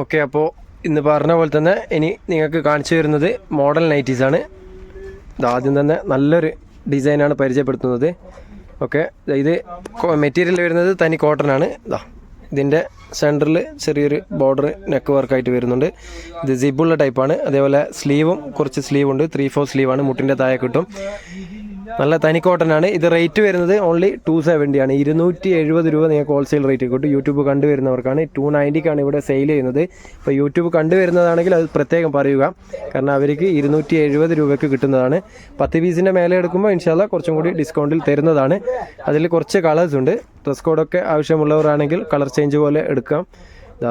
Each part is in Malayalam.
ഓക്കെ, അപ്പോൾ ഇന്ന് പറഞ്ഞ പോലെ തന്നെ ഇനി നിങ്ങൾക്ക് കാണിച്ചു തരുന്നത് മോഡൽ നൈറ്റീസാണ്. ആദ്യം തന്നെ നല്ലൊരു ഡിസൈനാണ് പരിചയപ്പെടുത്തുന്നത്. ഓക്കെ, ഇത് മെറ്റീരിയൽ വരുന്നത് തനി കോട്ടനാണ്. ഇതിൻ്റെ സെൻറ്ററിൽ ചെറിയൊരു ബോർഡർ നെക്ക് വർക്കായിട്ട് വരുന്നുണ്ട്. ഇത് സിബുള്ള ടൈപ്പാണ്. അതേപോലെ സ്ലീവും കുറച്ച് സ്ലീവുണ്ട്. 3/4 സ്ലീവാണ്. മുട്ടിൻ്റെ താഴെ കിട്ടും. നല്ല തനി കോട്ടനാണ്. ഇത് റേറ്റ് വരുന്നത് ഓൺലി 270 ആണ്. 270 രൂപ നിങ്ങൾക്ക് ഹോൾസെയിൽ റേറ്റ് കിട്ടും. യൂട്യൂബ് കണ്ടുവരുന്നവർക്കാണ് 290ക്കാണ് ഇവിടെ സെയിൽ ചെയ്യുന്നത്. ഇപ്പോൾ യൂട്യൂബ് കണ്ടുവരുന്നതാണെങ്കിൽ അത് പ്രത്യേകം പറയുക, കാരണം അവർക്ക് 270 രൂപയ്ക്ക് കിട്ടുന്നതാണ്. 10 പീസിൻ്റെ മേലെ എടുക്കുമ്പോൾ ഇൻഷാല്ല കുറച്ചും കൂടി ഡിസ്കൗണ്ടിൽ തരുന്നതാണ്. അതിൽ കുറച്ച് കളേഴ്സ് ഉണ്ട്. ഡ്രസ് കോഡൊക്കെ ആവശ്യമുള്ളവരാണെങ്കിൽ കളർ ചേഞ്ച് പോലെ എടുക്കാം.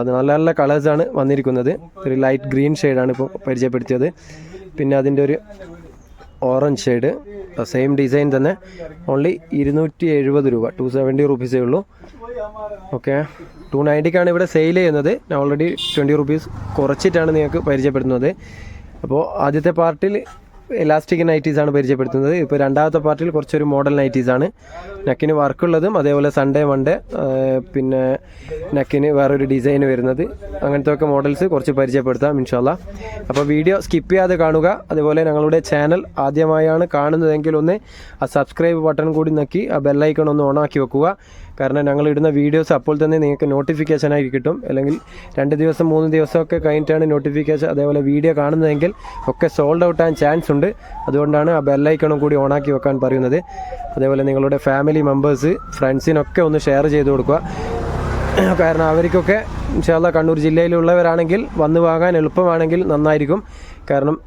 അത് നല്ല നല്ല കളേഴ്സാണ് വന്നിരിക്കുന്നത്. ഒരു ലൈറ്റ് ഗ്രീൻ ഷെയ്ഡാണ് ഇപ്പോൾ പരിചയപ്പെടുത്തിയത്. പിന്നെ അതിൻ്റെ ഒരു ഓറഞ്ച് ഷെയ്ഡ്, സെയിം ഡിസൈൻ തന്നെ. ഓൺലി 270 രൂപ, 270 റുപ്പീസേ ഉള്ളൂ. ഓക്കെ, 290ക്കാണ് ഇവിടെ സെയിൽ ചെയ്യുന്നത്. ഞാൻ ഓൾറെഡി 20 റുപ്പീസ് കുറച്ചിട്ടാണ് നിങ്ങൾക്ക് പരിചയപ്പെടുത്തുന്നത്. അപ്പോൾ ആദ്യത്തെ പാർട്ടിൽ ഇലാസ്റ്റിക് നൈറ്റീസാണ് പരിചയപ്പെടുത്തുന്നത്. ഇപ്പോൾ രണ്ടാമത്തെ പാർട്ടിൽ കുറച്ചൊരു മോഡൽ നൈറ്റീസാണ്. നെക്കിന് വർക്കുള്ളതും അതേപോലെ സൺഡേ മൺഡേ പിന്നെ നെക്കിന് വേറൊരു ഡിസൈൻ വരുന്നത്, അങ്ങനത്തെ ഒക്കെ മോഡൽസ് കുറച്ച് പരിചയപ്പെടുത്താം ഇൻഷാല്ലാ. അപ്പോൾ വീഡിയോ സ്കിപ്പ് ചെയ്യാതെ കാണുക. അതുപോലെ ഞങ്ങളുടെ ചാനൽ ആദ്യമായാണ് കാണുന്നതെങ്കിൽ ഒന്ന് ആ സബ്സ്ക്രൈബ് ബട്ടൺ കൂടി നക്കി ആ ബെല്ലൈക്കൺ ഒന്ന് ഓണാക്കി വെക്കുക. കാരണം ഞങ്ങൾ ഇടുന്ന വീഡിയോസ് അപ്പോൾ തന്നെ നിങ്ങൾക്ക് നോട്ടിഫിക്കേഷനായി കിട്ടും. അല്ലെങ്കിൽ 2 ദിവസം 3 ദിവസമൊക്കെ കഴിഞ്ഞിട്ടാണ് നോട്ടിഫിക്കേഷൻ അതേപോലെ വീഡിയോ കാണുന്നതെങ്കിൽ ഒക്കെ സോൾഡ് ഔട്ട് ആകാൻ ചാൻസ് ഉണ്ട്. അതുകൊണ്ടാണ് ആ ബെല്ലൈക്കണും കൂടി ഓണാക്കി വെക്കാൻ പറയുന്നത്. അതേപോലെ നിങ്ങളുടെ ഫാമിലി മെമ്പേഴ്സ് ഫ്രണ്ട്സിനൊക്കെ ഒന്ന് ഷെയർ ചെയ്ത് കൊടുക്കുക. കാരണം അവർക്കൊക്കെ ഇൻഷാല്ലാ കണ്ണൂർ ജില്ലയിലുള്ളവരാണെങ്കിൽ വന്ന് വാങ്ങാൻ എളുപ്പമാണെങ്കിൽ നന്നായിരിക്കും. കാരണം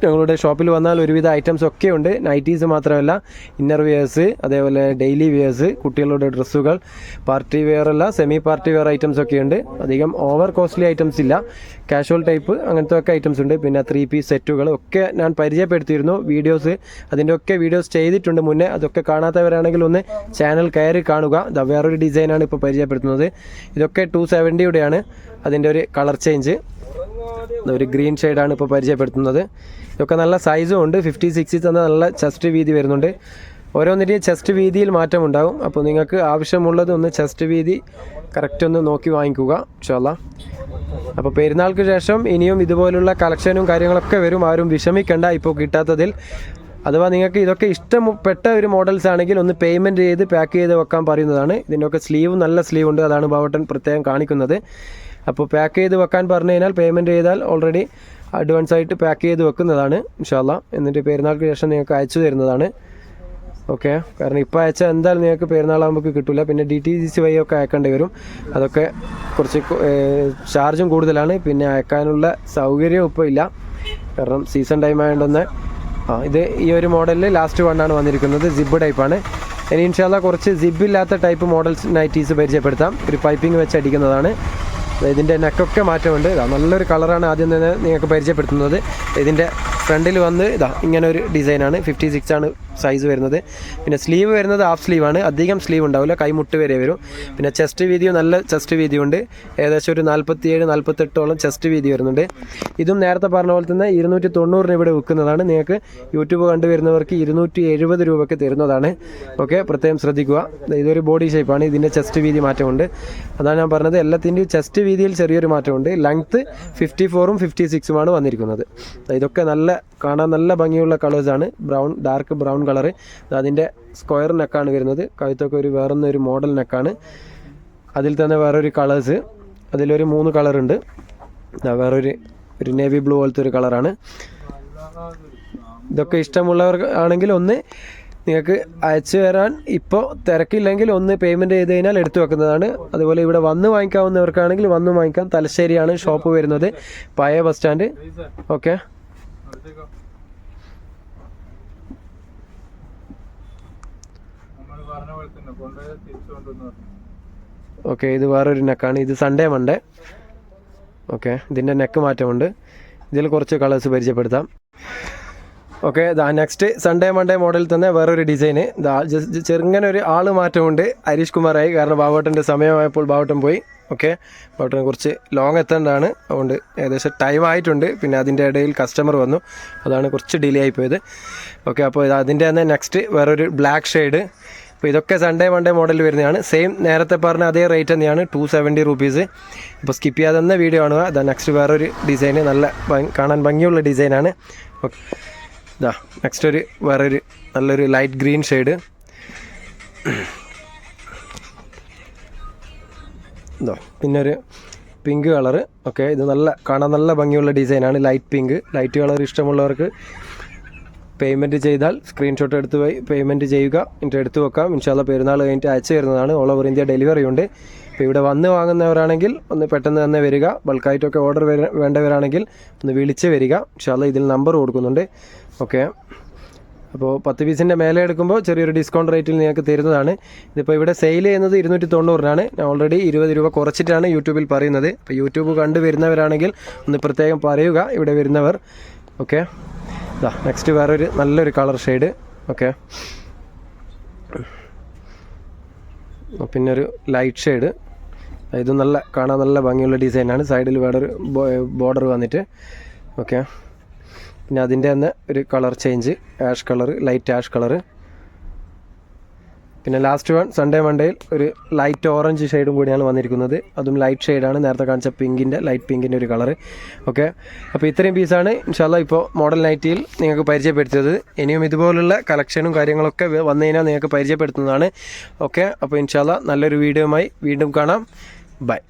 ഞങ്ങളുടെ ഷോപ്പിൽ വന്നാൽ ഒരുവിധ ഐറ്റംസ് ഒക്കെ ഉണ്ട്. നൈറ്റീസ് മാത്രമല്ല, ഇന്നർ വെയേഴ്സ്, അതേപോലെ ഡെയിലി വെയേഴ്സ്, കുട്ടികളുടെ ഡ്രസ്സുകൾ, പാർട്ടി വെയർ അല്ല സെമി പാർട്ടി വെയർ ഐറ്റംസ് ഒക്കെ ഉണ്ട്. അധികം ഓവർ കോസ്റ്റ്ലി ഐറ്റംസ് ഇല്ല, കാഷ്വൽ ടൈപ്പ് അങ്ങനത്തെ ഒക്കെ ഐറ്റംസ് ഉണ്ട്. പിന്നെ 3 പീസ് സെറ്റുകൾ ഒക്കെ ഞാൻ പരിചയപ്പെടുത്തിയിരുന്നു. വീഡിയോസ് അതിൻ്റെ ഒക്കെ വീഡിയോസ് ചെയ്തിട്ടുണ്ട് മുന്നേ. അതൊക്കെ കാണാത്തവരാണെങ്കിൽ ഒന്ന് ചാനൽ കയറി കാണുക. വേറൊരു ഡിസൈനാണ് ഇപ്പോൾ പരിചയപ്പെടുത്തുന്നത്. ഇതൊക്കെ 270യുടെയാണ്. അതിൻ്റെ ഒരു കളർ ചേഞ്ച് ഒരു ഗ്രീൻ ഷെയ്ഡാണ് ഇപ്പോൾ പരിചയപ്പെടുത്തുന്നത്. ഇതൊക്കെ നല്ല സൈസും ഉണ്ട്. 56 തന്നെ നല്ല ചെസ്റ്റ് വീതി വരുന്നുണ്ട്. ഓരോന്നിൻ്റെയും ചെസ്റ്റ് വീതിയിൽ മാറ്റം ഉണ്ടാകും. അപ്പോൾ നിങ്ങൾക്ക് ആവശ്യമുള്ളത് ഒന്ന് ചെസ്റ്റ് വീതി കറക്റ്റ് ഒന്ന് നോക്കി വാങ്ങിക്കുക ഇൻഷാല്ലാ. അപ്പോൾ പെരുന്നാൾക്ക് ശേഷം ഇനിയും ഇതുപോലുള്ള കളക്ഷനും കാര്യങ്ങളൊക്കെ വരും. ആരും വിഷമിക്കേണ്ട ഇപ്പോൾ കിട്ടാത്തതിൽ. അഥവാ നിങ്ങൾക്ക് ഇതൊക്കെ ഇഷ്ടപ്പെട്ട ഒരു മോഡൽസ് ആണെങ്കിൽ ഒന്ന് പേയ്മെൻറ്റ് ചെയ്ത് പാക്ക് ചെയ്ത് വെക്കാൻ പറയുന്നതാണ്. ഇതിൻ്റെയൊക്കെ സ്ലീവ് നല്ല സ്ലീവ് ഉണ്ട്. അതാണ് ബാവട്ടൻ പ്രത്യേകം കാണിക്കുന്നത്. അപ്പോൾ പാക്ക് ചെയ്ത് വെക്കാൻ പറഞ്ഞു കഴിഞ്ഞാൽ പേയ്മെൻറ്റ് ചെയ്താൽ ഓൾറെഡി അഡ്വാൻസ് ആയിട്ട് പാക്ക് ചെയ്ത് വെക്കുന്നതാണ് ഇൻഷാല്ലാ. എന്നിട്ട് പെരുന്നാൾക്ക് ശേഷം നിങ്ങൾക്ക് അയച്ചു തരുന്നതാണ്. ഓക്കെ, കാരണം ഇപ്പോൾ അയച്ചാൽ എന്തായാലും നിങ്ങൾക്ക് പെരുന്നാളാകുമ്പോൾ കിട്ടില്ല. പിന്നെ DTDC വഴി ഒക്കെ അയക്കേണ്ടി വരും. അതൊക്കെ കുറച്ച് ചാർജും കൂടുതലാണ്. പിന്നെ അയക്കാനുള്ള സൗകര്യം ഇപ്പോൾ ഇല്ല, കാരണം സീസൺ ടൈം ആയതുകൊണ്ടൊന്ന്. ഇത് ഈ ഒരു മോഡലിൽ ലാസ്റ്റ് വണ്ണാണ് വന്നിരിക്കുന്നത്. സിബ് ടൈപ്പാണ്. ഇനി ഇൻഷാല്ലാ കുറച്ച് സിബില്ലാത്ത ടൈപ്പ് മോഡൽസ് നൈറ്റീസ് പരിചയപ്പെടുത്താം. ഒരു പൈപ്പിംഗ് വെച്ച് അടിക്കുന്നതാണ്. ഇതിൻ്റെ നെക്കൊക്കെ മാറ്റമുണ്ട്. നല്ലൊരു കളറാണ് ആദ്യം തന്നെ നിങ്ങൾക്ക് പരിചയപ്പെടുത്തുന്നത്. ഇതിൻ്റെ ഫ്രണ്ടിൽ വന്ന് ഇങ്ങനെ ഒരു ഡിസൈനാണ്. 56 ആണ് സൈസ് വരുന്നത്. പിന്നെ സ്ലീവ് വരുന്നത് ഹാഫ് സ്ലീവാണ്. അധികം സ്ലീവ് ഉണ്ടാവില്ല, കൈമുട്ട് വരെ വരും. പിന്നെ ചെസ്റ്റ് വീതിയും നല്ല ചെസ്റ്റ് വീതിയുണ്ട്. ഏകദേശം ഒരു 47-48ഓളം ചെസ്റ്റ് വീതി വരുന്നുണ്ട്. ഇതും നേരത്തെ പറഞ്ഞ പോലെ തന്നെ 290 ഇവിടെ വിൽക്കുന്നതാണ്. നിങ്ങൾക്ക് യൂട്യൂബ് കണ്ടുവരുന്നവർക്ക് 270 രൂപയ്ക്ക് തരുന്നതാണ്. ഓക്കെ, പ്രത്യേകം ശ്രദ്ധിക്കുക. ഇതൊരു ബോഡി ഷേപ്പാണ്. ഇതിൻ്റെ ചെസ്റ്റ് വീതി മാറ്റമുണ്ട്. അതാണ് ഞാൻ പറഞ്ഞത്, എല്ലാത്തിൻ്റെയും ചെസ്റ്റ് വീതിയിൽ ചെറിയൊരു മാറ്റമുണ്ട്. ലെങ്ത്ത് 54ഉം 56ഉമാണ് വന്നിരിക്കുന്നത്. ഇതൊക്കെ നല്ല കാണാൻ നല്ല ഭംഗിയുള്ള കളേഴ്സാണ്. Brown, dark brown colour. അതിൻ്റെ സ്ക്വയർ നെക്കാണ് വരുന്നത്. കഴുത്തൊക്കെ ഒരു വേറൊന്നൊരു മോഡൽ നെക്കാണ്. അതിൽ തന്നെ വേറൊരു കളേഴ്സ്, അതിലൊരു 3 കളറുണ്ട്. വേറൊരു നേവി ബ്ലൂ പോലത്തെ ഒരു കളറാണ്. ഇതൊക്കെ ഇഷ്ടമുള്ളവർ ആണെങ്കിൽ ഒന്ന് നിങ്ങൾക്ക് അയച്ചു തരാൻ ഇപ്പോൾ തിരക്കില്ലെങ്കിൽ ഒന്ന് പേയ്മെൻറ്റ് ചെയ്ത് കഴിഞ്ഞാൽ എടുത്തു വെക്കുന്നതാണ്. അതുപോലെ ഇവിടെ വന്ന് വാങ്ങിക്കാവുന്നവർക്കാണെങ്കിൽ വന്ന് വാങ്ങിക്കാം. തലശ്ശേരിയാണ് ഷോപ്പ് വരുന്നത്, പഴയ ബസ് സ്റ്റാൻഡ്. ഓക്കെ, ഓക്കെ, ഇത് വേറൊരു നെക്കാണ്. ഇത് സൺഡേ മൺഡേ. ഓക്കെ, ഇതിൻ്റെ നെക്ക് മാറ്റമുണ്ട്. ഇതിൽ കുറച്ച് കളേഴ്സ് പരിചയപ്പെടുത്താം. ഓക്കെ, നെക്സ്റ്റ് സൺഡേ മൺഡേ മോഡലിൽ തന്നെ വേറൊരു ഡിസൈന്. ചെറുങ്ങനെ ഒരു ആള് മാറ്റമുണ്ട്. ഹരീഷ് കുമാറായി, കാരണം ബാവട്ടൻ്റെ സമയമായപ്പോൾ ബാവട്ടൻ പോയി. ഓക്കെ, ബാവട്ടന് കുറച്ച് ലോങ് എത്തേണ്ടതാണ്. അതുകൊണ്ട് ഏകദേശം ടൈം ആയിട്ടുണ്ട്. പിന്നെ അതിൻ്റെ ഇടയിൽ കസ്റ്റമർ വന്നു, അതാണ് കുറച്ച് ഡിലേ ആയിപ്പോയത്. ഓക്കെ, അപ്പോൾ അതിൻ്റെ തന്നെ നെക്സ്റ്റ് വേറൊരു ബ്ലാക്ക് ഷെയ്ഡ്. അപ്പോൾ ഇതൊക്കെ സൺഡേ മൺഡേ മോഡൽ വരുന്നതാണ്. സെയിം നേരത്തെ പറഞ്ഞ അതേ റേറ്റ് തന്നെയാണ്, 270 റുപ്പീസ്. ഇപ്പോൾ സ്കിപ്പ് ചെയ്യാതെ തന്നെ വീഡിയോ കാണുക. അതാ നെക്സ്റ്റ് വേറൊരു ഡിസൈന്, നല്ല കാണാൻ ഭംഗിയുള്ള ഡിസൈനാണ്. ഓക്കെ, ഇതാ നെക്സ്റ്റ് വേറൊരു നല്ലൊരു ലൈറ്റ് ഗ്രീൻ ഷെയ്ഡ്. ഇതോ പിന്നെ ഒരു പിങ്ക് കളറ്. ഓക്കെ, ഇത് കാണാൻ നല്ല ഭംഗിയുള്ള ഡിസൈനാണ്, ലൈറ്റ് പിങ്ക്. ലൈറ്റ് കളർ ഇഷ്ടമുള്ളവർക്ക് പേയ്മെൻറ്റ് ചെയ്താൽ സ്ക്രീൻഷോട്ട് എടുത്ത് പോയി പേയ്മെൻറ്റ് ചെയ്യുക, എന്നിട്ട് എടുത്ത് വെക്കാം. ഇൻഷാല്ല പെരുന്നാൾ കഴിഞ്ഞിട്ട് അയച്ചു തരുന്നതാണ്. ഓൾ ഓവർ ഇന്ത്യ ഡെലിവറി ഉണ്ട്. ഇപ്പോൾ ഇവിടെ വന്ന് വാങ്ങുന്നവരാണെങ്കിൽ ഒന്ന് പെട്ടെന്ന് തന്നെ വരിക. ബൾക്കായിട്ടൊക്കെ ഓർഡർ വേണ്ടവരാണെങ്കിൽ ഒന്ന് വിളിച്ച് വരിക. ഇൻഷാല്ല ഇതിൽ നമ്പർ കൊടുക്കുന്നുണ്ട്. ഓക്കെ, അപ്പോൾ 10 പീസിൻ്റെ മേലെ എടുക്കുമ്പോൾ ചെറിയൊരു ഡിസ്കൗണ്ട് റേറ്റിൽ നിങ്ങൾക്ക് തരുന്നതാണ്. ഇതിപ്പോൾ ഇവിടെ സെയിൽ ചെയ്യുന്നത് 290-നാണ്. ഞാൻ ഓൾറെഡി 20 രൂപ കുറച്ചിട്ടാണ് യൂട്യൂബിൽ പറയുന്നത്. അപ്പോൾ യൂട്യൂബ് കണ്ട് വരുന്നവരാണെങ്കിൽ ഒന്ന് പ്രത്യേകം പറയുക ഇവിടെ വരുന്നവർ. ഓക്കെ, ഇതാ നെക്സ്റ്റ് വേറൊരു നല്ലൊരു കളർ ഷെയ്ഡ്. ഓക്കെ, പിന്നെ ഒരു ലൈറ്റ് ഷെയ്ഡ്. ഇത് കാണാൻ നല്ല ഭംഗിയുള്ള ഡിസൈനാണ്. സൈഡിൽ വേറൊരു ബോർഡർ വന്നിട്ട്. ഓക്കെ, പിന്നെ അതിൻ്റെ തന്നെ ഒരു colour change, ash colour, light ash colour. പിന്നെ ലാസ്റ്റ് വൺ സൺഡേ മൺഡേയിൽ ഒരു ലൈറ്റ് ഓറഞ്ച് ഷെയ്ഡും കൂടിയാണ് വന്നിരിക്കുന്നത്. അതും ലൈറ്റ് ഷെയ്ഡാണ്, നേരത്തെ കാണിച്ച ലൈറ്റ് പിങ്കിൻ്റെ ഒരു കളറ്. ഓക്കെ, അപ്പോൾ ഇത്രയും പീസാണ് ഇൻഷാല്ല ഇപ്പോൾ മോഡൽ നൈറ്റിയിൽ നിങ്ങൾക്ക് പരിചയപ്പെടുത്തിയത്. ഇനിയും ഇതുപോലുള്ള കളക്ഷനും കാര്യങ്ങളൊക്കെ വന്നു കഴിഞ്ഞാൽ നിങ്ങൾക്ക് പരിചയപ്പെടുത്തുന്നതാണ്. ഓക്കെ, അപ്പോൾ ഇൻഷാല്ല നല്ലൊരു വീഡിയോയുമായി വീണ്ടും കാണാം. ബൈ.